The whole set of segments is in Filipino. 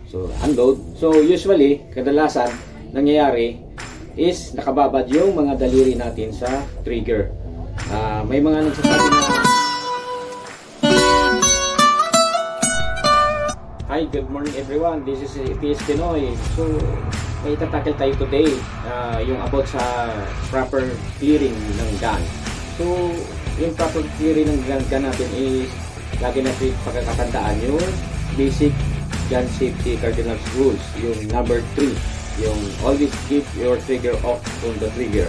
So unload. So usually, kadalasan nangyayari is nakababad yung mga daliri natin sa trigger. May mga nagsasabi na hi, good morning everyone. This is ETS Pinoy. So may itatakil tayo today yung about sa proper clearing ng gun. So yung proper clearing ng gun natin is lagi natin pagkakatandaan yung basic gun safety cardinal rules, yung number 3, yung always keep your trigger off on the trigger.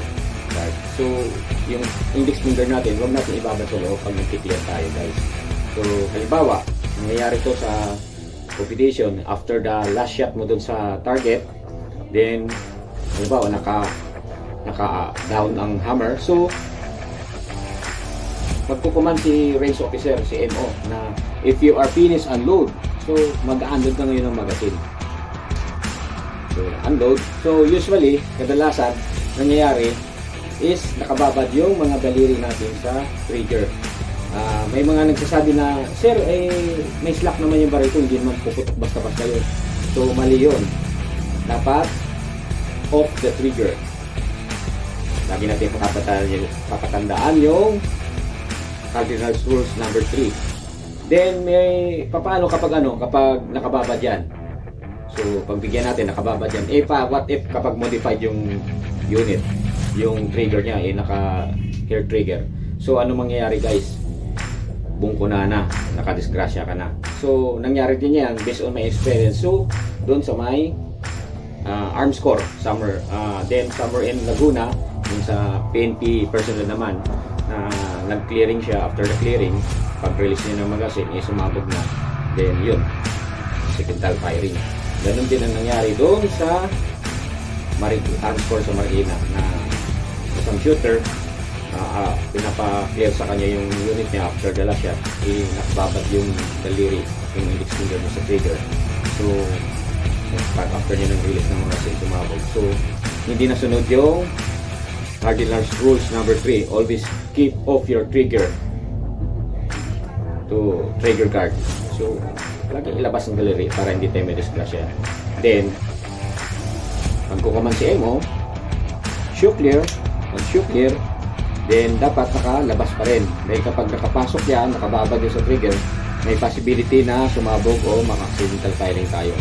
Right? So yung index finger natin, huwag natin ibabasolo pag nag-clear tayo, guys. So halimbawa, nangyayari to sa competition, after the last shot mo dun sa target, then halimbawa naka down ang hammer, so magkukuman si range officer, si MO, na if you are finished unload, so mag-unload na ngayon ng magazine. So unload. So usually, kadalasan nangyayari is nakababad yung mga daliri natin sa trigger. May mga nagsasabi na, sir, may slack naman yung baril ko, hindi naman puputok basta-basta yun. So mali yun. Dapat off the trigger. Lagi natin papatandaan yung cardinal rules number 3. Then may paano kapag nakababad yan. So pagbigyan natin nakababad yan. What if kapag modified yung unit, yung trigger niya naka hair trigger. So ano mangyayari, guys? Bungko na, nakadisgrasya ka na. So nangyari din yan based on my experience. So doon sa may Arms Corps somewhere in Laguna, yung sa PNP personnel naman, nag-clearing siya. After the clearing, pag-release niya ng magazine, sumabog na. Then yun, secondal firing. Ganun din ang nangyari doon sa Arms Corps sa Marikina, na isang shooter, pinapa-clear sa kanya yung unit niya after the last shot, nakababad yung daliri, yung index finger mo sa trigger. So after niya nag-release ng magazine, sumabog. So hindi nasunod yung cardinal rules number 3, always keep off your trigger to trigger guard. So lagi ilabas ng daliri para hindi tayo may disgrasya. Then magkukuman si MO, shoot clear, mag-shoot clear, then dapat nakalabas pa rin. Dahil kapag nakapasok yan, nakababad yung sa trigger, may possibility na sumabog o maka-accidental firing tayo.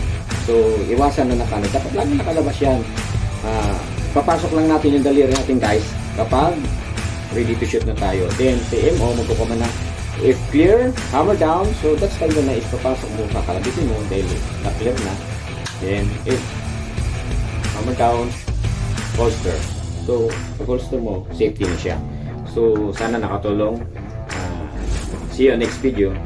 So iwasan na dapat lagi nakalabas yan. Papasok lang natin yung daliri natin, guys, kapag ready to shoot na tayo. Then si MO magkukuman na, if clear, hammer down. So that's time na papasok mo, kakalabitin mo dahil na-clear na. Then if hammer down, holster. So pag holster mo, safety na siya. So sana nakatulong. See you next video.